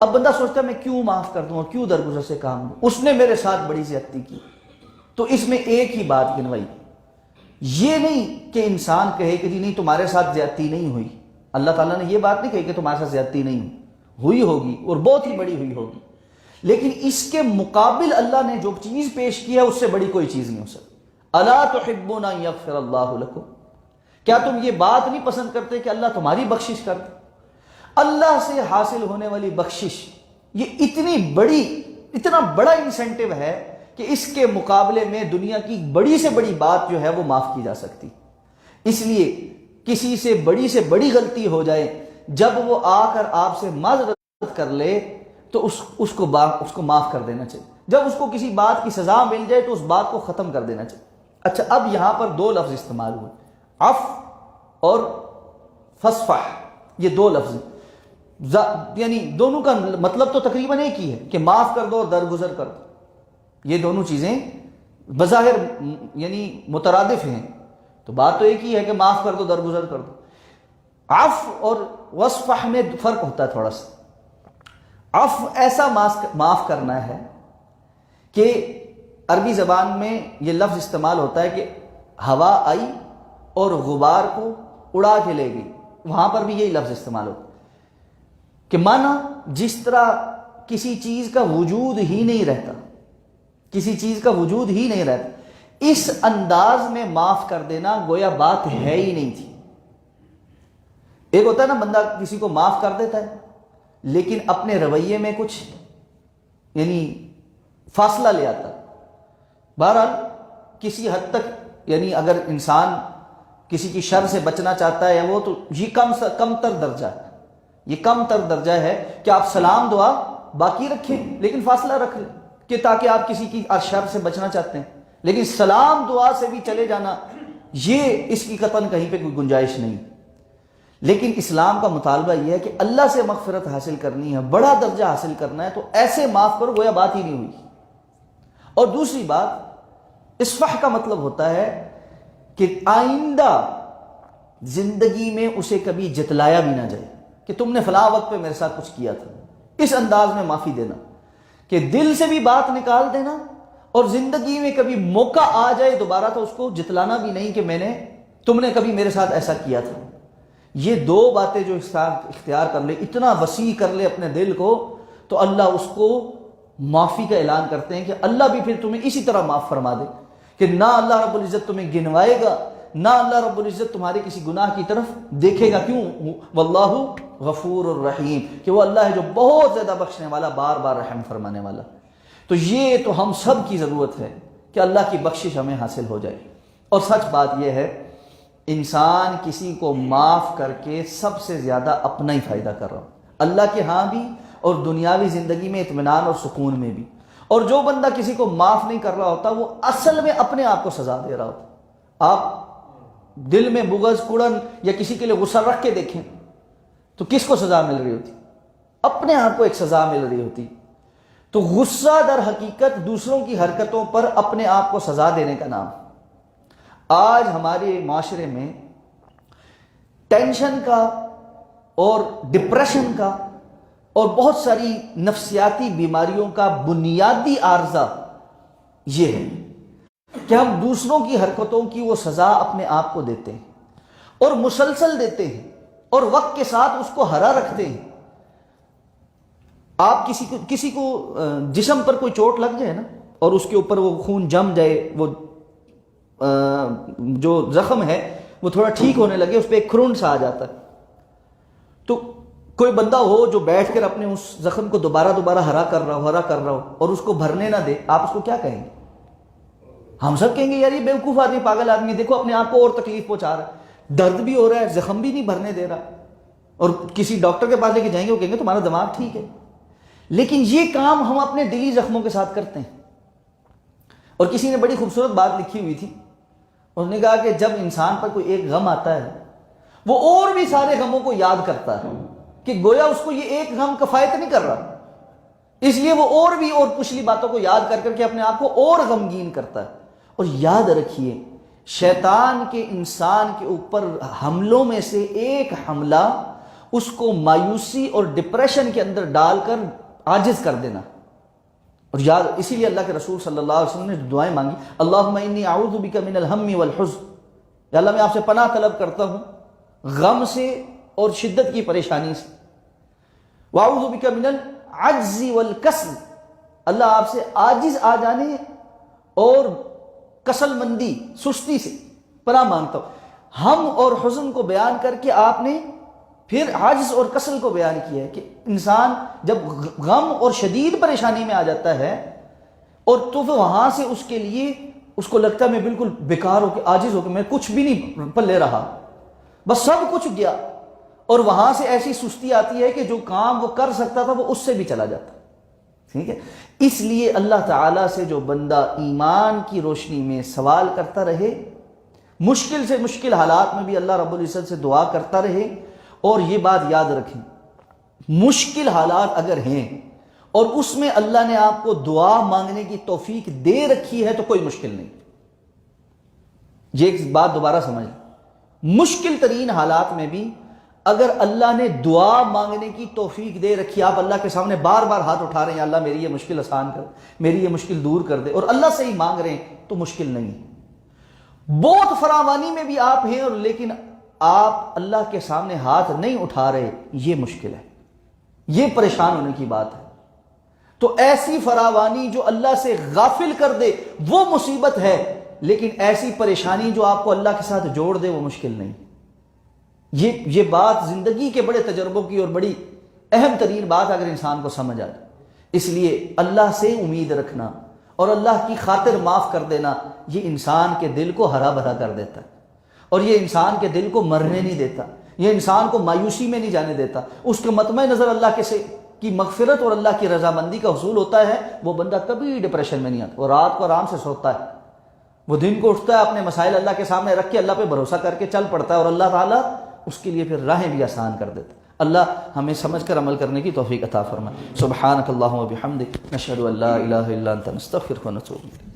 اب بندہ سوچتا ہے میں کیوں معاف کر دوں اور کیوں درگزر سے کام دوں، اس نے میرے ساتھ بڑی زیادتی کی، تو اس میں ایک ہی بات گنوائی، یہ نہیں کہ انسان کہے کہ جی نہیں تمہارے ساتھ زیادتی نہیں ہوئی، اللہ تعالیٰ نے یہ بات نہیں کہی کہ تمہارے ساتھ زیادتی نہیں ہوئی ہوگی اور بہت ہی بڑی ہوئی ہوگی، لیکن اس کے مقابل اللہ نے جو چیز پیش کی ہے اس سے بڑی کوئی چیز نہیں ہو سکتی۔ الا تحبون ان یغفر اللہ لکم، کیا تم یہ بات نہیں پسند کرتے کہ اللہ تمہاری بخشش کر دے؟ اللہ سے حاصل ہونے والی بخشش یہ اتنا بڑا انسینٹیو ہے کہ اس کے مقابلے میں دنیا کی بڑی سے بڑی بات جو ہے وہ معاف کی جا سکتی۔ اس لیے کسی سے بڑی غلطی ہو جائے، جب وہ آ کر آپ سے معذرت کر لے تو اس کو معاف کر دینا چاہیے، جب اس کو کسی بات کی سزا مل جائے تو اس بات کو ختم کر دینا چاہیے۔ اچھا، اب یہاں پر دو لفظ استعمال ہوئے، عفو اور فصفح، یہ دو لفظ یعنی دونوں کا مطلب تو تقریباً ایک ہی ہے کہ معاف کر دو اور درگزر کر دو، یہ دونوں چیزیں بظاہر یعنی مترادف ہیں، تو بات تو ایک ہی ہے کہ معاف کر دو درگزر کر دو۔ عفو اور وصفح میں فرق ہوتا ہے تھوڑا سا۔ عفو ایسا معاف کرنا ہے کہ عربی زبان میں یہ لفظ استعمال ہوتا ہے کہ ہوا آئی اور غبار کو اڑا کے لے گئی، وہاں پر بھی یہی لفظ استعمال ہوتا ہے کہ مانا جس طرح کسی چیز کا وجود ہی نہیں رہتا، کسی چیز کا وجود ہی نہیں رہتا، اس انداز میں معاف کر دینا گویا بات ہے ہی نہیں تھی۔ ایک ہوتا ہے نا بندہ کسی کو معاف کر دیتا ہے لیکن اپنے رویے میں کچھ یعنی فاصلہ لے آتا ہے۔ بہرحال کسی حد تک یعنی اگر انسان کسی کی شر سے بچنا چاہتا ہے وہ تو یہ کم تر درجہ ہے، یہ کم تر درجہ ہے کہ آپ سلام دعا باقی رکھیں لیکن فاصلہ رکھ لیں کہ تاکہ آپ کسی کی شر سے بچنا چاہتے ہیں، لیکن سلام دعا سے بھی چلے جانا یہ اس کی قطعاً کہیں پہ کوئی گنجائش نہیں۔ لیکن اسلام کا مطالبہ یہ ہے کہ اللہ سے مغفرت حاصل کرنی ہے، بڑا درجہ حاصل کرنا ہے، تو ایسے معاف کرو گویا بات ہی نہیں ہوئی۔ اور دوسری بات اصفح کا مطلب ہوتا ہے کہ آئندہ زندگی میں اسے کبھی جتلایا بھی نہ جائے کہ تم نے فلاں وقت پہ میرے ساتھ کچھ کیا تھا، اس انداز میں معافی دینا کہ دل سے بھی بات نکال دینا اور زندگی میں کبھی موقع آ جائے دوبارہ تو اس کو جتلانا بھی نہیں کہ تم نے کبھی میرے ساتھ ایسا کیا تھا۔ یہ دو باتیں جو اختیار کر لے، اتنا وسیع کر لے اپنے دل کو، تو اللہ اس کو معافی کا اعلان کرتے ہیں کہ اللہ بھی پھر تمہیں اسی طرح معاف فرما دے کہ نہ اللہ رب العزت تمہیں گنوائے گا، نہ اللہ رب العزت تمہارے کسی گناہ کی طرف دیکھے گا۔ کیوں؟ واللہ غفور الرحیم، کہ وہ اللہ ہے جو بہت زیادہ بخشنے والا، بار بار رحم فرمانے والا۔ تو یہ تو ہم سب کی ضرورت ہے کہ اللہ کی بخشش ہمیں حاصل ہو جائے۔ اور سچ بات یہ ہے انسان کسی کو معاف کر کے سب سے زیادہ اپنا ہی فائدہ کر رہا ہو، اللہ کے ہاں بھی اور دنیاوی زندگی میں اطمینان اور سکون میں بھی۔ اور جو بندہ کسی کو معاف نہیں کر رہا ہوتا وہ اصل میں اپنے آپ کو سزا دے رہا ہوتا۔ آپ دل میں بغض، کڑن یا کسی کے لیے غصہ رکھ کے دیکھیں تو کس کو سزا مل رہی ہوتی؟ اپنے آپ کو ایک سزا مل رہی ہوتی۔ تو غصہ در حقیقت دوسروں کی حرکتوں پر اپنے آپ کو سزا دینے کا نام۔ آج ہمارے معاشرے میں ٹینشن کا اور ڈپریشن کا اور بہت ساری نفسیاتی بیماریوں کا بنیادی عارضہ یہ ہے کہ ہم دوسروں کی حرکتوں کی وہ سزا اپنے آپ کو دیتے ہیں اور مسلسل دیتے ہیں اور وقت کے ساتھ اس کو ہرا رکھتے ہیں۔ آپ کسی کو جسم پر کوئی چوٹ لگ جائے نا اور اس کے اوپر وہ خون جم جائے، وہ جو زخم ہے وہ تھوڑا ٹھیک ہونے لگے، اس پہ ایک کھرون سا آ جاتا ہے، تو کوئی بندہ ہو جو بیٹھ کر اپنے اس زخم کو دوبارہ ہرا کر رہا ہو اور اس کو بھرنے نہ دے، آپ اس کو کیا کہیں گے؟ ہم سب کہیں گے یار یہ بیوقوف آدمی، پاگل آدمی، دیکھو اپنے آپ کو اور تکلیف پہنچا رہا ہے، درد بھی ہو رہا ہے، زخم بھی نہیں بھرنے دے رہا، اور کسی ڈاکٹر کے پاس لے کے جائیں گے وہ کہیں گے تمہارا دماغ ٹھیک ہے۔ لیکن یہ کام ہم اپنے دلی زخموں کے ساتھ کرتے ہیں۔ اور کسی نے بڑی خوبصورت بات لکھی ہوئی تھی، انہوں نے کہا کہ جب انسان پر کوئی ایک غم آتا ہے وہ اور بھی سارے غموں کو یاد کرتا ہے کہ گویا اس کو یہ ایک غم کفایت نہیں کر رہا، اس لیے وہ اور پچھلی باتوں کو یاد کر کے اپنے آپ کو اور غمگین کرتا ہے۔ اور یاد رکھیے شیطان کے انسان کے اوپر حملوں میں سے ایک حملہ اس کو مایوسی اور ڈپریشن کے اندر ڈال کر عاجز کر دینا. اور یاد اسی لیے اللہ کے رسول صلی اللہ علیہ وسلم نے دعائیں مانگی, اللہم انی اعوذ بک من الہم والحزن, یا اللہ میں آپ سے پناہ طلب کرتا ہوں غم سے اور شدت کی پریشانی سے, واعوذ بک من العجز والکسل, اللہ آپ سے عاجز آ جانے اور کسل مندی سستی سے پناہ مانگتا ہوں. ہم اور حزن کو بیان کر کے آپ نے پھر عاجز اور کسل کو بیان کیا ہے کہ انسان جب غم اور شدید پریشانی میں آ جاتا ہے اور تو وہاں سے اس کے لیے اس کو لگتا ہے میں بالکل بیکار ہو کے عاجز ہو کے میں کچھ بھی نہیں پلے رہا, بس سب کچھ گیا, اور وہاں سے ایسی سستی آتی ہے کہ جو کام وہ کر سکتا تھا وہ اس سے بھی چلا جاتا. ٹھیک ہے, اس لیے اللہ تعالیٰ سے جو بندہ ایمان کی روشنی میں سوال کرتا رہے, مشکل سے مشکل حالات میں بھی اللہ رب العزت سے دعا کرتا رہے. اور یہ بات یاد رکھیں, مشکل حالات اگر ہیں اور اس میں اللہ نے آپ کو دعا مانگنے کی توفیق دے رکھی ہے تو کوئی مشکل نہیں. یہ ایک بات دوبارہ سمجھ, مشکل ترین حالات میں بھی اگر اللہ نے دعا مانگنے کی توفیق دے رکھی, آپ اللہ کے سامنے بار بار ہاتھ اٹھا رہے ہیں, اللہ میری یہ مشکل آسان کر, میری یہ مشکل دور کر دے, اور اللہ سے ہی مانگ رہے ہیں, تو مشکل نہیں. بہت فراوانی میں بھی آپ ہیں اور لیکن آپ اللہ کے سامنے ہاتھ نہیں اٹھا رہے, یہ مشکل ہے, یہ پریشان ہونے کی بات ہے. تو ایسی فراوانی جو اللہ سے غافل کر دے وہ مصیبت ہے, لیکن ایسی پریشانی جو آپ کو اللہ کے ساتھ جوڑ دے وہ مشکل نہیں. یہ بات زندگی کے بڑے تجربوں کی اور بڑی اہم ترین بات اگر انسان کو سمجھ آ جائے. اس لیے اللہ سے امید رکھنا اور اللہ کی خاطر معاف کر دینا, یہ انسان کے دل کو ہرا بھرا کر دیتا ہے, اور یہ انسان کے دل کو مرنے نہیں دیتا, یہ انسان کو مایوسی میں نہیں جانے دیتا. اس کے مطمع نظر اللہ کی مغفرت اور اللہ کی رضامندی کا حصول ہوتا ہے, وہ بندہ کبھی ڈپریشن میں نہیں آتا, وہ رات کو آرام سے سوتا ہے, وہ دن کو اٹھتا ہے, اپنے مسائل اللہ کے سامنے رکھ کے اللہ پہ بھروسہ کر کے چل پڑتا ہے, اور اللہ تعالیٰ اس کے لیے پھر راہیں بھی آسان کر دیتا ہے. اللہ ہمیں سمجھ کر عمل کرنے کی توفیق عطا فرمائے. سبحانک اللہم و بحمدک, نشہد ان لا الہ الا انت, نستغفرک و نتوب الیک.